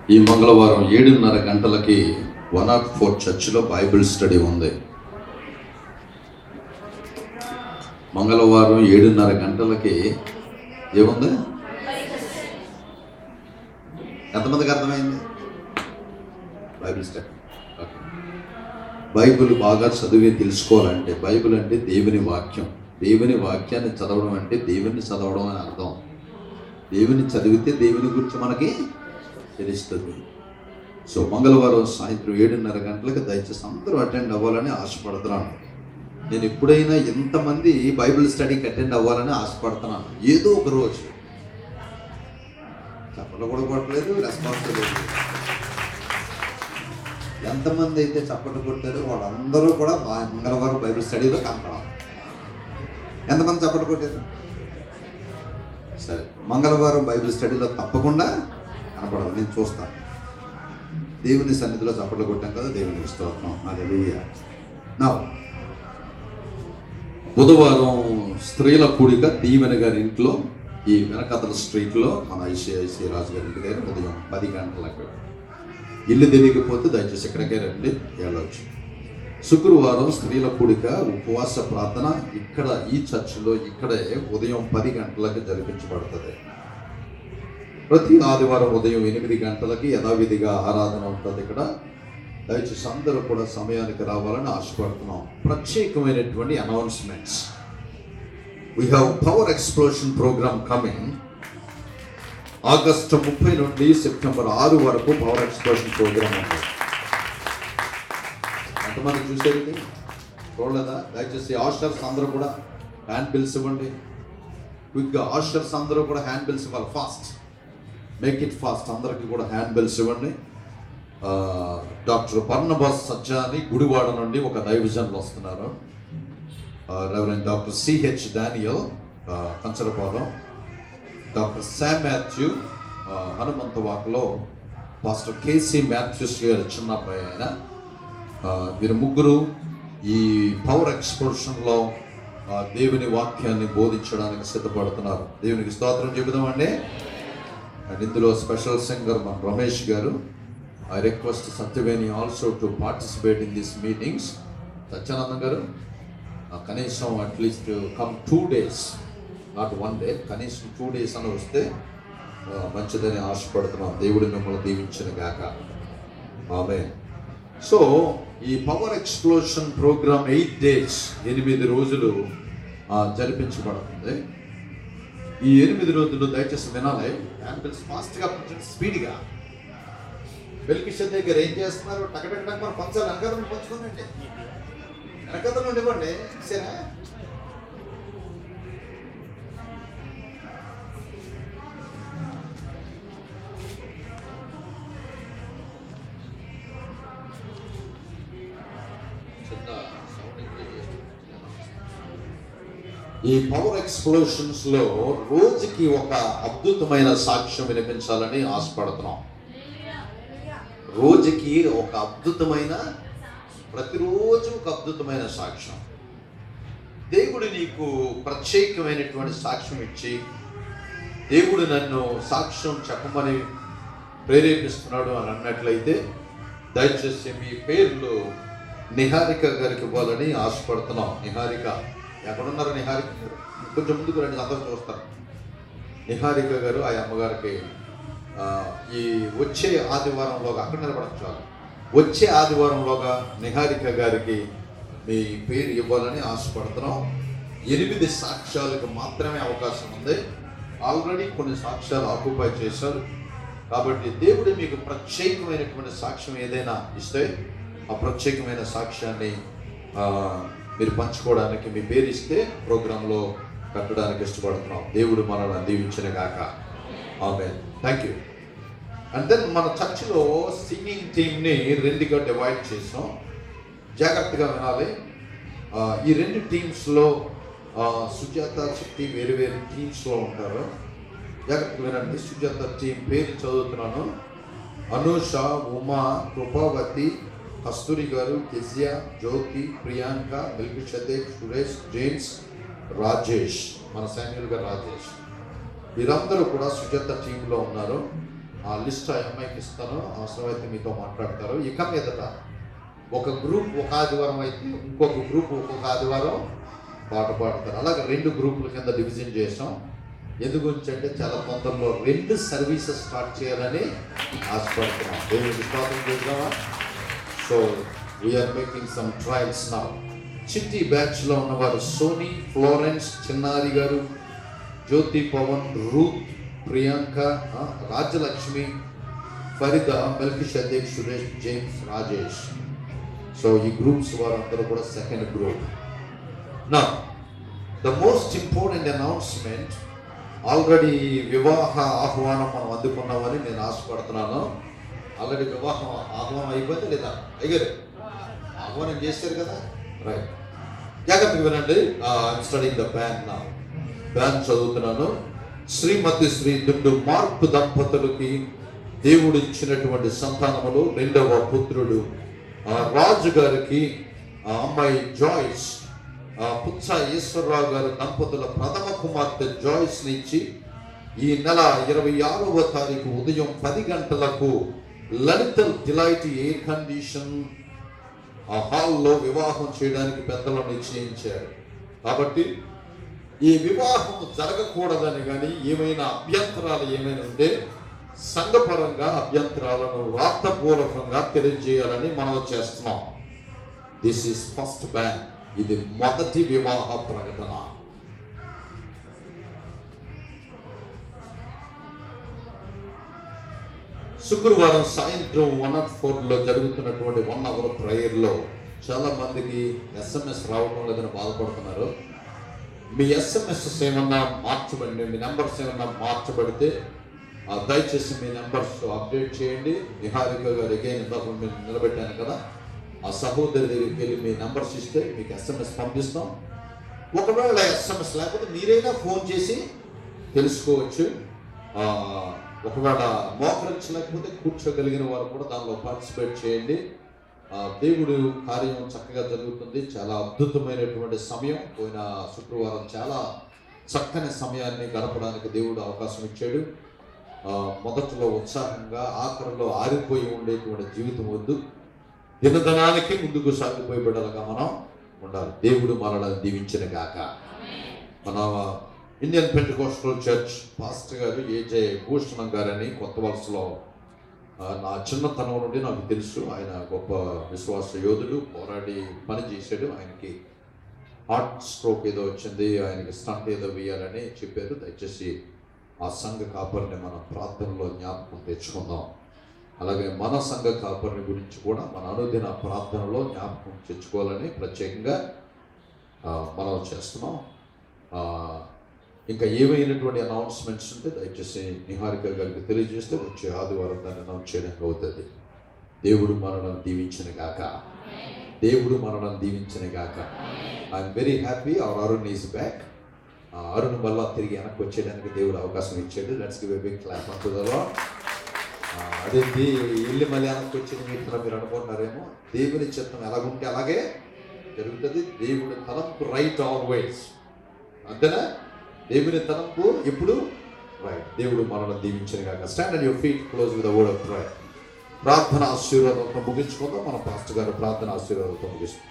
ఈ మంగళవారం 7:30 గంటలకి 104 చర్చిలో బైబిల్ స్టడీ ఉంది. మంగళవారం 7:30 గంటలకి ఏముంది? ఎంతమందికి అర్థమైంది? Bible study. బైబిల్ బాగా చదివి తెలుసుకోవాలంటే, బైబిల్ అంటే దేవుని వాక్యం. దేవుని వాక్యాన్ని చదవడం అంటే దేవుని చదవడం అని అర్థం. దేవుని చదివితే దేవుని గురించి మనకి తెలుస్తుంది. సో మంగళవారం సాయంత్రం 7:30 గంటలకు దయచేసి అందరూ అటెండ్ అవ్వాలని ఆశపడుతున్నాను. నేను ఎప్పుడైనా ఎంతమంది బైబిల్ స్టడీకి అటెండ్ అవ్వాలని ఆశపడుతున్నాను. ఏదో ఒక రోజు చప్పట్లు కూడా కొట్టలేదు, రెస్పాన్స్ లేదు. ఎంతమంది అయితే చప్పట్లు కొట్టారో వాళ్ళందరూ కూడా మంగళవారం బైబిల్ స్టడీలో కనపడాలి. ఎంతమంది చప్పట్లు కొట్టారు? సరే, మంగళవారం బైబిల్ స్టడీలో తప్పకుండా కనపడాలి. నేను చూస్తాను. దేవుని సన్నిధిలో చప్పట్లు కొట్టాం కదా, దేవునికి స్తోత్రం. హల్లెలూయా. నా బుధవారం స్త్రీల కూడిక దీవెన గారి ఇంట్లో, ఈ వెనకతల స్ట్రీట్లో మన ఐసిఐసి రాజు గారి ఇంటి దగ్గర ఉదయం 10 గంటలకు. ఇల్లు తెలియకపోతే దయచేసి ఇక్కడికే రండి, వెళ్ళవచ్చు. శుక్రవారం స్త్రీల కూడిక ఉపవాస ప్రార్థన ఇక్కడ ఈ చర్చిలో ఇక్కడే ఉదయం 10 గంటలకు జరిపించబడుతుంది. ప్రతి ఆదివారం ఉదయం 8 గంటలకి యథావిధిగా ఆరాధన ఉంటుంది ఇక్కడ. దయచేసి అందరూ కూడా సమయానికి రావాలని ఆశపడుతున్నాం. ప్రత్యేకమైనటువంటి announcements. We have power explosion programme coming. August 30 నుండి సెప్టెంబర్ 6 వరకు పవర్ ఎక్స్ప్లోషన్ ప్రోగ్రామ్ ఉంది. ఎంతమంది చూసేది చూడలేదా? దయచేసి ఆషర్స్ అందరూ కూడా హ్యాండ్ బిల్స్ ఇవ్వండి. క్విక్గా ఆషర్స్ అందరూ కూడా హ్యాండ్ బిల్స్ ఇవ్వాలి. Fast, make it fast. అందరికీ కూడా హ్యాండ్ బిల్స్ ఇవ్వండి. డాక్టర్ బర్నబాస్ సజ్జాని గుడివాడ నుండి ఒక దైవజనులు వస్తున్నారు. Reverend doctor CH Daniel Kancharapalem, doctor Sam Matthew హనుమంతవాకలో, పాస్టర్ కేసీ మాథ్యూస్ గారు చిన్న అబ్బాయి ఆయన. వీరు ముగ్గురు ఈ పవర్ ఎక్స్ప్లోషన్లో దేవుని వాక్యాన్ని బోధించడానికి సిద్ధపడుతున్నారు. దేవునికి స్తోత్రం చెబుదామండి. అండ్ ఇందులో స్పెషల్ సింగర్ మన రమేష్ గారు. I request Satyaveni also to participate in this meetings. Satyanandam గారు కనీసం at least come 2 days, not 1 day, కనీసం 2 days అని వస్తే మంచిదని ఆశపడుతున్నాం. దేవుడు మిమ్మల్ని దీవించిన గాక. ఆమేన్. సో ఈ పవర్ ఎక్స్ప్లోషన్ ప్రోగ్రామ్ 8 days, 8 రోజులు జరిపించబడుతుంది. ఈ 8 రోజులు దయచేసి వినాలి. అంబులెన్స్ ఫాస్ట్గా, స్పీడ్గా. వెల్కిషన్ దగ్గర ఏం చేస్తున్నారు? టకటక మన పంచాలి. వెనకాల నుండి పంచుకోండి, వెనకాల నుండి ఇవ్వండి. సరే, ఈ పవర్ ఎక్స్ప్లోషన్స్ లో రోజుకి ఒక అద్భుతమైన సాక్ష్యం వినిపించాలని ఆశపడుతున్నాం. రోజుకి ఒక అద్భుతమైన, ప్రతిరోజు ఒక అద్భుతమైన సాక్ష్యం. దేవుడు నీకు ప్రత్యేకమైనటువంటి సాక్ష్యం ఇచ్చి, దేవుడు నన్ను సాక్ష్యం చెప్పమని ప్రేరేపిస్తున్నాడు అని అన్నట్లయితే దయచేసి మీ పేర్లు నిహారిక గారికి ఇవ్వాలని ఆశపడుతున్నాం. నిహారిక ఎక్కడున్నారు? నిహారిక గారు కొంచెం ముందుకు రండి, అందరూ చూస్తారు. నిహారిక గారు ఆ అమ్మగారికి ఈ వచ్చే ఆదివారంలోగా, అక్కడ నిలబడచ్చు, వచ్చే ఆదివారంలోగా నిహారిక గారికి మీ పేరు ఇవ్వాలని ఆశపడుతున్నాం. 8 సాక్ష్యాలకు మాత్రమే అవకాశం ఉంది. ఆల్రెడీ కొన్ని సాక్ష్యాలు ఆక్యుపై చేశారు. కాబట్టి దేవుడు మీకు ప్రత్యేకమైనటువంటి సాక్ష్యం ఏదైనా ఇస్తే ఆ ప్రత్యేకమైన సాక్ష్యాన్ని మీరు పంచుకోవడానికి మీ పేరు ఇస్తే ప్రోగ్రాంలో కట్టడానికి ఇష్టపడుతున్నాం. దేవుడు మనల్ని దీవించిన గాక. Amen. Thank you. And then మన చర్చిలో సింగింగ్ టీమ్ని 2గా డివైడ్ చేసాం. జాగ్రత్తగా వినాలి. ఈ 2 టీమ్స్లో సుజాత, చిట్టి వేరు వేరు టీమ్స్లో ఉంటారు. జాగ్రత్తగా వినండి. సుజాత టీం పేరు చదువుతున్నాను. అనూష, ఉమా, కృపావతి, కస్తూరి గారు, కెజియా, జ్యోతి, ప్రియాంక, మెల్కిషెదెక్, సురేష్, జేమ్స్, రాజేష్, మన శామ్యుల్ గారు రాజేష్. వీరందరూ కూడా సుజాత టీంలో ఉన్నారు. ఆ లిస్ట్ ఆ అమ్మాయికి ఇస్తాను, అవసరమైతే మీతో మాట్లాడతారు. ఇక మీదట ఒక గ్రూప్ ఒక ఆదివారం అయితే ఇంకొక గ్రూప్ ఒక్కొక్క ఆదివారం పాట పాడతారు. అలాగే 2 గ్రూపుల కింద డివిజన్ చేసాం. ఎందుకు అంటే చాలా తొందరలో 2 సర్వీసెస్ స్టార్ట్ చేయాలని ఆశపడుతున్నాం. దేవుడికి స్తోత్రం చేద్దామా? So we are making some trials now. చిట్టి బ్యాచ్లో ఉన్నవారు సోనీ, ఫ్లోరెన్స్, చిన్నారి గారు, Jyothi, Pavan, Ruth, Priyanka, Rajyalakshmi, Farida, Melchizedek, Suresh, James, Rajesh. So ఈ గ్రూప్స్ వారందరూ కూడా సెకండ్ గ్రూప్. నా the most important announcement, already వివాహ ఆహ్వానం మనం అందుకున్నామని నేను ఆశపడుతున్నాను. ఆల్రెడీ వివాహం ఆహ్వానం అయిపోయింది లేదా? అయ్యారు, ఆహ్వానం చేశారు కదా, రైట్. జాగ్రత్తగా వినండి. ఐఎమ్ స్టడీయింగ్ ద బ్యాండ్ నా. బ్యాండ్ చదువుతున్నాను. శ్రీమతి శ్రీ దుడ్డు మార్పు దంపతులకి దేవుడు ఇచ్చినటువంటి సంతానములు 2వ పుత్రుడు రాజు గారికి అమ్మాయి జాయిస్, పుచ్చ ఈశ్వరరావు గారు దంపతుల ప్రథమ కుమార్తె జాయిస్ని ఇచ్చి ఈ నెల 26వ తారీఖు ఉదయం 10 గంటలకు లలిత డిలైట్ ఎయిర్ కండిషన్ హాల్లో వివాహం చేయడానికి పెద్దలను నిశ్చయించారు. కాబట్టి ఈ వివాహం జరగకూడదని కానీ ఏమైనా అభ్యంతరాలు ఏమైనా ఉంటే సంఘపరంగా అభ్యంతరాలను వార్తాపూర్వకంగా తెలియజేయాలని మనం చేస్తున్నాం. This is first ban. ఇది మొదటి వివాహ ప్రకటన. శుక్రవారం సాయంత్రం 104లో జరుగుతున్నటువంటి 1 అవర్ ప్రేయర్లో చాలా మందికి SMS రావడం లేదని బాధపడుతున్నారు. మీ SMS ఏమన్నా మార్చబడి, మీ నెంబర్స్ ఏమన్నా మార్చబడితే దయచేసి మీ నెంబర్స్ అప్డేట్ చేయండి. నిహారిక గారు అగైన్ ఇందాక మీరు నిలబెట్టాను కదా, ఆ సహోదరి దగ్గరికి వెళ్ళి మీ నెంబర్స్ ఇస్తే మీకు SMS పంపిస్తాం. ఒకవేళ SMS లేకపోతే మీరైనా ఫోన్ చేసి తెలుసుకోవచ్చు. ఒకవేళ మోకరించలేకపోతే కూర్చోగలిగిన వారు కూడా దానిలో పార్టిసిపేట్ చేయండి. దేవుడు కార్యం చక్కగా జరుగుతుంది. చాలా అద్భుతమైనటువంటి సమయం. పోయిన శుక్రవారం చాలా చక్కని సమయాన్ని గడపడానికి దేవుడు అవకాశం ఇచ్చాడు. మొదట్లో ఉత్సాహంగా, ఆఖరిలో ఆరిపోయి ఉండేటువంటి జీవితం వద్దు. దినదనానికి ముందుకు సాగిపోయి బిడ్డలుగా మనం ఉండాలి. దేవుడు మనల్ని దీవించిన గాక. మన ఇండియన్ పెంటెకోస్టల్ చర్చ్ పాస్టర్ గారు ఏజే భూషణం గారని కొత్త వలసలో నా చిన్నతనం నుండి నాకు తెలుసు. ఆయన గొప్ప విశ్వాస యోధుడు, పోరాడి పని చేశాడు. ఆయనకి హార్ట్ స్ట్రోక్ ఏదో వచ్చింది, ఆయనకి స్టంట్ ఏదో వేయాలని చెప్పారు. దయచేసి ఆ సంఘ కాపరిని మన ప్రార్థనలో జ్ఞాపకం తెచ్చుకుందాం. అలాగే మన సంఘ కాపరిని గురించి కూడా మన అనుదిన ప్రార్థనలో జ్ఞాపకం తెచ్చుకోవాలని ప్రత్యేకంగా మనం చేస్తున్నాం. ఇంకా ఏమైనటువంటి అనౌన్స్మెంట్స్ ఉంటే దయచేసి నిహారిక గారికి తెలియజేస్తే వచ్చే ఆదివారం దాన్ని అనౌన్స్ చేయడానికి అవుతుంది. దేవుడు మనల్ని దీవించిన గాక. దేవుడు మనల్ని దీవించిన గాక. I'm very happy. Our Arun is back. Arun మళ్ళా తిరిగి వెనక్కి వచ్చేయడానికి దేవుడు అవకాశం ఇచ్చాడు. Let's give a big clap for the lord. అదేంటి ఇల్లు మళ్ళీ వెనక్కి వచ్చింది మీరు అనుకుంటున్నారేమో. దేవుని చిత్తం ఎలాగుంటే అలాగే జరుగుతుంది. దేవుడి తలంపు రైట్ ఆల్వేస్. అంతేనా? దేవుని తలంపు ఎప్పుడు రైట్. దేవుడు మనల్ని దీవించిన కాక. Stand on your feet, close with the word of prayer. ప్రార్థన ఆశీర్వాదంతో ముగించుకుందాం. మన పాస్టర్ గారు ప్రార్థన ఆశీర్వాదంతో ముగిస్తాం.